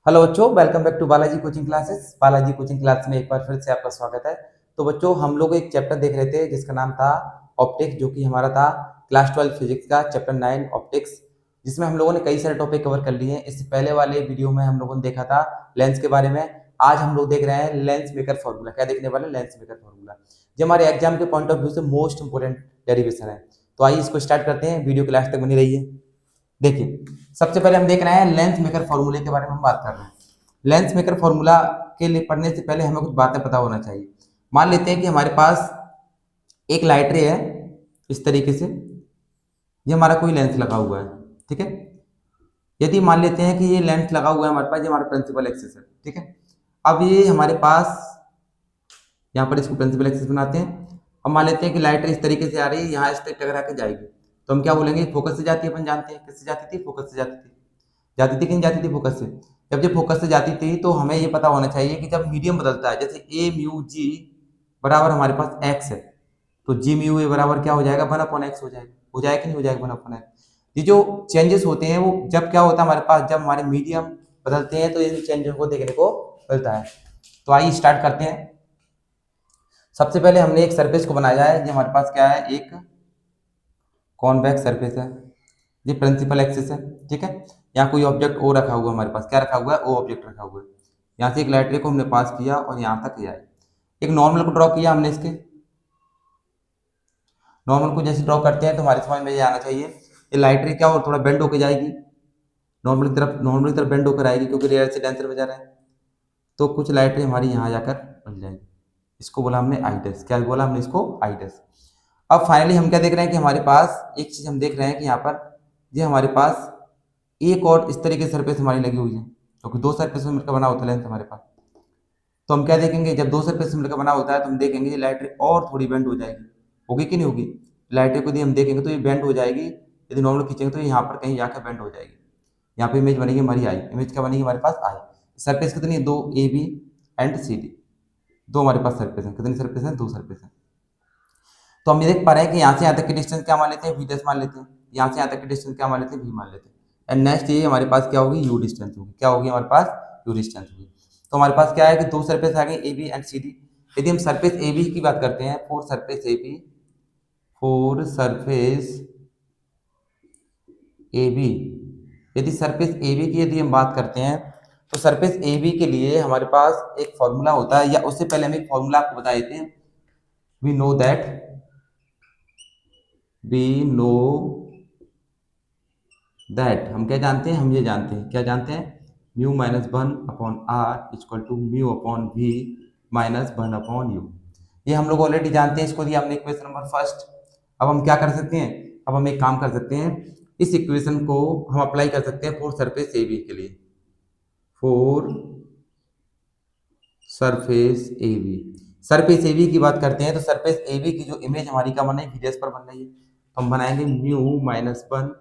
Hello बच्चों, welcome back to Balaji coaching classes. Balaji coaching class में एक बार फिर से आपका स्वागत है। तो बच्चों, हम लोग एक चैप्टर देख रहे थे जिसका नाम था ऑप्टिक्स, जो कि हमारा था क्लास 12 फिजिक्स का चैप्टर 9 ऑप्टिक्स, जिसमें हम लोगों ने कई सारे टॉपिक कवर कर लिए हैं। इससे पहले वाले वीडियो में हम लोगों ने देखा था लेंस के बारे में। आज हम लोग देख रहे हैं लेंस मेकर फॉर्मूला। क्या देखने वाले? लेंस मेकर फॉर्मूला, जो हमारे एग्जाम के पॉइंट ऑफ व्यू से मोस्ट इंपोर्टेंट डेरिवेशन है। तो आइए इसको स्टार्ट करते हैं। वीडियो के लास्ट तक बनी रहिए। देखिए, सबसे पहले हम देख रहे हैं लेंस मेकर फॉर्मूले के बारे में हम बात कर रहे हैं। लेंस मेकर फॉर्मूला के लिए पढ़ने से पहले हमें कुछ बातें पता होना चाहिए। मान लेते हैं कि हमारे पास एक लाइट रे है इस तरीके से, ये हमारा कोई लेंस लगा हुआ है, ठीक है। यदि मान लेते हैं कि ये लेंस लगा हुआ है हमारे पास, ये हमारा प्रिंसिपल एक्सिस है, ठीक है। अब ये हमारे पास, यहाँ पर इसको प्रिंसिपल एक्सिस बनाते हैं। अब मान लेते हैं कि लाइट रे इस तरीके से आ रही है, यहाँ इस तक टकरा के जाएगी, तो हम क्या बोलेंगे? फोकस से जाती है। अपन जानते हैं किससे जाती थी? फोकस से जाती थी। जाती थी कि नहीं जाती थी? फोकस से। जब ये फोकस से जाती थी तो हमें ये पता होना चाहिए कि जब मीडियम बदलता है, जैसे ए म्यू जी बराबर हमारे पास एक्स है, तो जी म्यू ए बराबर क्या हो जाएगा? 1/x हो जाएगा। हो जाएगा कि नहीं हो जाएगा? 1/x। ये जो चेंजेस होते हैं वो जब क्या होता है हमारे पास, जब हमारे मीडियम बदलते हैं तो इन चेंजेस को देखने को मिलता है। तो आइए स्टार्ट करते हैं। सबसे पहले हमने एक सरफेस को बनाया है। ये हमारे पास क्या है? एक कॉन्वेक्स सरफेस है। ये प्रिंसिपल एक्सिस है, ठीक है। यहाँ कोई ऑब्जेक्ट ओ रखा हुआ है हमारे पास। क्या रखा हुआ है? ओ ऑब्जेक्ट रखा हुआ है। यहाँ से एक लाइट रे को हमने पास किया और यहाँ तक आए। एक नॉर्मल को ड्रॉ किया हमने इसके। नॉर्मल को जैसे ड्रॉ करते हैं तो हमारे समझ में ये आना चाहिए, ये लाइट रे क्या हो, थोड़ा बेंड होकर जाएगी, नॉर्मल की तरफ बेंड होकर आएगी, क्योंकि रेयर से डेंसर में जा रहा है। तो कुछ लाइट रे हमारी यहाँ जाकर बन जाएगी। इसको बोला हमने आई डैश। क्या बोला हमने? इसको आई डैश। अब फाइनली हम क्या देख रहे हैं कि हमारे पास एक चीज हम देख रहे हैं कि यहाँ पर ये हमारे पास एक और इस तरीके से सरफेस हमारी लगी हुई है, क्योंकि दो सरफेस में मिलकर बना होता है लेंस हमारे पास। तो हम क्या देखेंगे? जब दो सरफेस मिलकर बना होता है तो हम देखेंगे ये लाइट रे और थोड़ी बेंड हो जाएगी। होगी कि नहीं होगी? लाइट रे को यदि हम देखेंगे तो ये बेंड हो जाएगी। यदि नॉर्मल खींचेंगे तो यहाँ पर कहीं जाकर बेंड हो जाएगी। यहाँ पे इमेज बनेगी हमारी आई। इमेज क्या बनेगी हमारे पास? आई। सरफेस कितनी है? दो, A B and C D. दो हमारे पास सरफेस है। कितनी सरफेस है? दो सरफेस है। तो हम ये देख पा रहे हैं कि यहाँ से यहाँ तक की डिस्टेंस क्या मान लेते हैं? वी डैश मान लेते हैं। यहाँ से यहाँ तक की डिस्टेंस क्या मान लेते हैं? वी मान लेते हैं। एंड नेक्स्ट ये हमारे पास क्या होगी? यू डिस्टेंस होगी। क्या होगी हमारे पास? यू डिस्टेंस होगी। तो हमारे पास क्या है कि दो सरफेस आ गई, A B and C D. यदि हम सरफेस ए बी की बात करते हैं, four surface A B, four surface A B, यदि सरफेस ए बी की यदि हम बात करते हैं तो सरफेस ए बी के लिए हमारे पास एक फॉर्मूला होता है, या उससे पहले हम एक फॉर्मूला आपको बता देते हैं। We know that, we know that, हम क्या जानते हैं? हम ये जानते हैं, क्या जानते हैं? म्यू माइनस 1/r=म्यू/v माइनस 1/u। ये हम लोग ऑलरेडी जानते हैं, इसको दिया हमने इक्वेशन नंबर फर्स्ट। अब हम क्या कर सकते हैं? अब हम एक काम कर सकते हैं, इस इक्वेशन को हम अप्लाई कर सकते हैं फोर सरफेस ए बी के लिए। Four surface A B, surface A B की बात करते हैं तो सरफेस ए बी की जो इमेज हमारी का बन रही है, वी डैश पर बन रही है, तो हम बनाएंगे म्यू-1।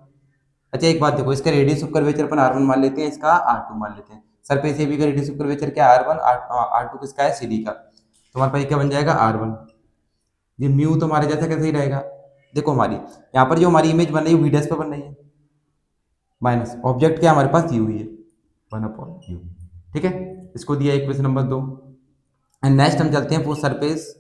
अच्छा एक बात देखो, इसका radius of curvature upon r1 मान लेते हैं, इसका r2 मान लेते हैं। सरफेस एबी का रेडियस ऑफ कर्वेचर क्या है? r1। r2 किसका है? cd का। तो हमारे पास क्या बन जाएगा? r1। ये म्यू तो हमारे जैसा कैसे ही रहेगा। देखो हमारी यहाँ पर जो हमारी इमेज बन रही है वी डैश पर बन रही है, माइनस ऑब्जेक्ट क्या हमारे पास? यू ही है, 1/u। ठीक है, इसको दिया इक्वेशन नंबर 2। एंड नेक्स्ट हम चलते हैं four surface,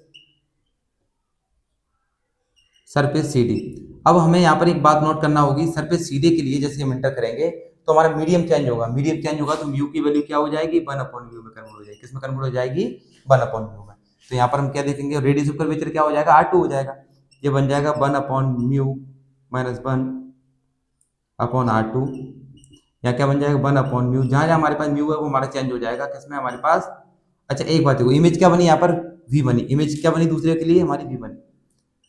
surface C D. अब हमें यहाँ पर एक बात नोट करना होगी, सरफेस सी डी के लिए जैसे हम इंटर करेंगे तो हमारा मीडियम चेंज होगा। मीडियम चेंज होगा तो म्यू की वैल्यू क्या हो जाएगी? 1/म्यू में कन्वर्ट हो जाएगी। किस में कन्वर्ट हो जाएगी? 1/म्यू में। तो यहाँ पर हम क्या देखेंगे? रेडियस ऑफ कर्वेचर क्या हो जाएगा? r2 हो जाएगा। ये बन जाएगा 1/म्यू माइनस 1/r2। यहाँ क्या बन जाएगा? 1/म्यू। जहाँ जहाँ हमारे पास म्यू है वो हमारा चेंज हो जाएगा किसमें? हमारे पास। अच्छा एक बात देखो, इमेज क्या बनी यहाँ पर? वी बनी। इमेज क्या बनी दूसरे के लिए? हमारी वी बनी।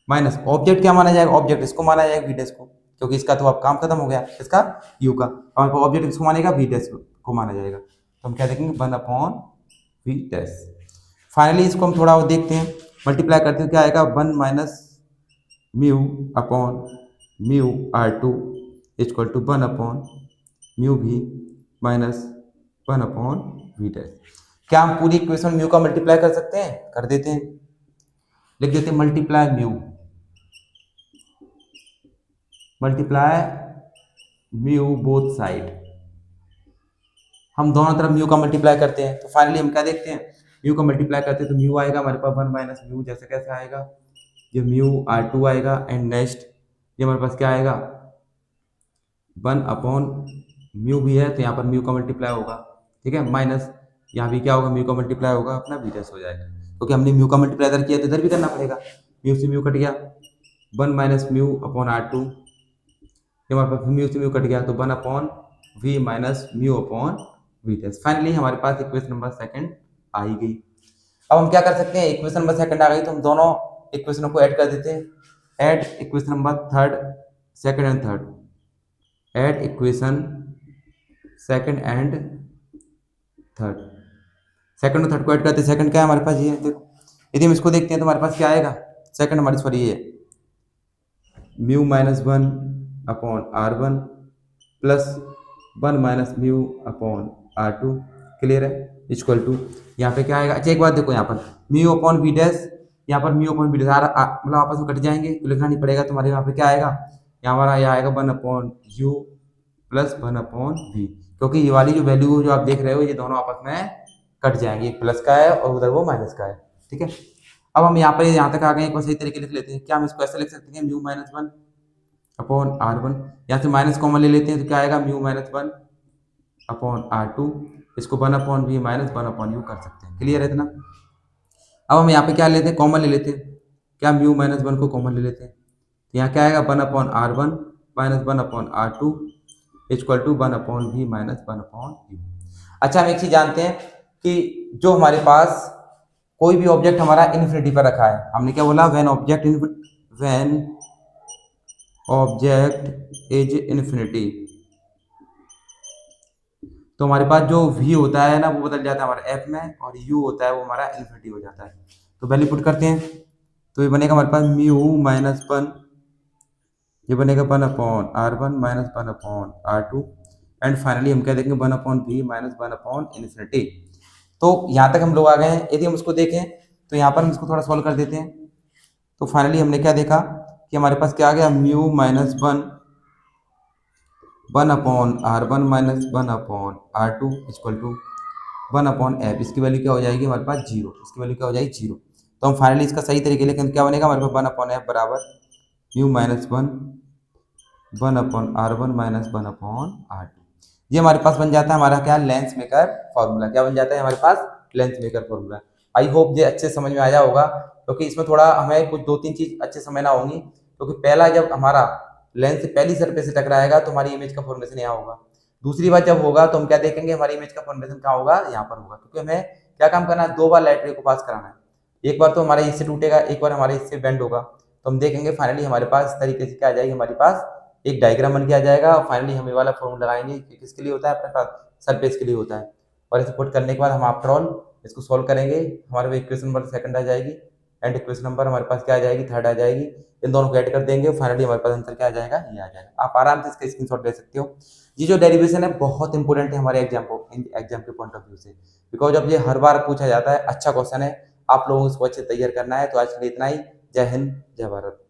माइनस ऑब्जेक्ट क्या माना जाएगा? ऑब्जेक्ट इसको माना जाएगा, वी डैश को, क्योंकि इसका तो अब काम खत्म हो गया, इसका यू का। हमारे पास ऑब्जेक्ट किसको मानेगा? वी डैश को माना जाएगा। तो हम क्या देखेंगे? 1/वी डैश। फाइनली इसको हम थोड़ा और देखते हैं, मल्टीप्लाई करते हैं, क्या आएगा? 1 माइनस म्यू/म्यू r2 इक्वल टू 1/म्यू v माइनस 1/वी डैश। क्या हम पूरी इक्वेशन म्यू का मल्टीप्लाई कर सकते हैं? कर देते हैं, लिख देते हैं multiply mu, multiply mu both side. हम दोनों तरफ म्यू का मल्टीप्लाई करते हैं, तो फाइनली हम क्या देखते हैं, म्यू का मल्टीप्लाई करते हैं तो म्यू आएगा हमारे पास 1 माइनस म्यू, जैसे कैसे आएगा, ये म्यू R2 आएगा, एंड नेक्स्ट ये हमारे पास क्या आएगा 1 अपॉन म्यू भी है तो यहाँ पर म्यू का मल्टीप्लाई होगा, ठीक है, माइनस यहाँ भी क्या होगा म्यू का मल्टीप्लाई होगा, अपना वी टेस्ट हो जाएगा, क्योंकि हमने म्यू का मल्टीप्लाई इधर किया तो इधर भी करना पड़ेगा, म्यू से म्यू कट गया, 1 माइनस म्यू अपॉन R2, ये हमारे पास म्यू से म्यू कट गया तो 1 upon V minus mu upon V test. Finally हमारे पास इक्वेशन नंबर सेकंड आ ही गई। अब हम क्या कर सकते हैं, इक्वेशन नंबर सेकंड आ गई तो हम दोनों इक्वेशनों को ऐड कर देते हैं, add equation number third, second and third, add equation second and third, second और थर्ड को ऐड करते हैं, सेकंड क्या है हमारे पास ये देखो, यदि हम इसको देखते हैं तो हमारे पास क्या आएगा, सेकंड हमारी सॉरी ये mu minus 1 upon R1 plus 1 minus mu upon R2, clear है, इक्वल टू यहाँ पे क्या आएगा, अच्छा एक बात देखो यहाँ पर म्यू अपॉन वी डैश, यहाँ पर म्यू अपॉन वी डैश मतलब आपस में कट जाएंगे तो लिखना नहीं पड़ेगा, तुम्हारे यहाँ पे क्या आएगा, यहाँ हमारा यह आएगा 1 upon U plus 1 upon V, क्योंकि ये वाली जो वैल्यू जो आप देख रहे हो ये दोनों आपस में कट जाएंगे, एक प्लस का है और उधर वो माइनस का है, ठीक है। अब हम यहाँ पर यहाँ तक आ गए, एक बार सही तरीके लिख लेते हैं, क्या हम इसको ऐसे लिख सकते हैं म्यू माइनस 1 अपॉन R1, यहाँ से माइनस कॉमन ले लेते हैं तो क्या आएगा म्यू माइनस 1 अपॉन R2, इसको 1 upon V minus 1 upon U कर सकते हैं, क्लियर है इतना। अब हम यहाँ पे क्या लेते हैं, कॉमन ले लेते हैं, क्या म्यू माइनस 1 को कॉमन ले लेते हैं, तो यहाँ क्या आएगा 1 upon R1 minus 1 upon R2 equal to 1 upon V minus 1 upon U. अच्छा हम एक चीज जानते हैं कि जो हमारे पास कोई भी ऑब्जेक्ट हमारा इन्फिनिटी पर रखा है, हमने क्या बोला, व्हेन ऑब्जेक्ट इज इन्फिनिटी, तो हमारे पास जो v होता है ना वो बदल जाता है हमारा f में, और u होता है वो हमारा इन्फिनिटी हो जाता है, तो वैल्यू पुट करते हैं तो ये बनेगा हमारे पास म्यू माइनस 1, ये बनेगा 1 upon R1 minus 1 upon R2, and finally हम क्या देखेंगे 1 upon v minus 1 upon infinity. तो यहाँ तक हम लोग आ गए हैं, यदि हम उसको देखें तो यहाँ पर हम इसको थोड़ा सॉल्व कर देते हैं, तो फाइनली हमने क्या देखा कि हमारे पास क्या आ गया mu minus 1 upon R1 minus 1 upon R2 equal to 1 upon F, इसकी वैल्यू क्या हो जाएगी हमारे पास 0, इसकी वैल्यू क्या हो जाएगी 0। तो हम फाइनली इसका सही तरीके लेकिन क्या बनेगा हमारे पास 1 अपॉन एफ बराबर mu minus 1 upon R1 minus 1 upon R2, ये हमारे पास बन जाता है हमारा क्या लेंस मेकर फॉर्मूला, क्या बन जाता है हमारे पास lens maker formula. I hope ये अच्छे समझ में आया होगा, क्योंकि इसमें थोड़ा हमें कुछ 2-3 चीज अच्छे समझना होंगी, क्योंकि पहला जब हमारा लेंस पहली सरफेस से टकराएगा तो हमारी इमेज का फॉर्मेशन यहाँ होगा, दूसरी बार जब होगा तो हम क्या देखेंगे हमारी इमेज का फॉर्मेशन कहाँ होगा, यहाँ पर होगा, क्योंकि हमें क्या काम करना है, 2 बार लाइट रे को पास कराना है, एक बार तो हमारे इससे टूटेगा, एक बार हमारे इससे बेंड होगा, तो हम देखेंगे फाइनली हमारे पास इस तरीके से क्या आ जाएगी, हमारे पास एक डायग्राम बन के आ जाएगा, और फाइनली हम ये वाला फॉर्मूला लगाएंगे कि किसके लिए होता है, अपने पास सरफेस के लिए होता है, और इसे पुट करने के बाद हम आफ्टर ऑल इसको सॉल्व करेंगे, हमारे इक्वेशन नंबर सेकंड आ जाएगी, एंड इक्वेशन नंबर हमारे पास क्या आ जाएगी, थर्ड आ जाएगी, इन दोनों को ऐड कर देंगे, फाइनली हमारे पास आंसर क्या आ जाएगा, ये आ जाएगा। आप आराम से इसका स्क्रीनशॉट ले सकते हो। ये जो डेरिवेशन है बहुत इंपॉर्टेंट है हमारे एग्जाम के पॉइंट ऑफ व्यू से, बिकॉज अब ये हर बार पूछा जाता है, अच्छा क्वेश्चन है, आप लोगों को इसको अच्छे तैयार करना है। तो आज के लिए इतना ही, जय हिंद जय भारत।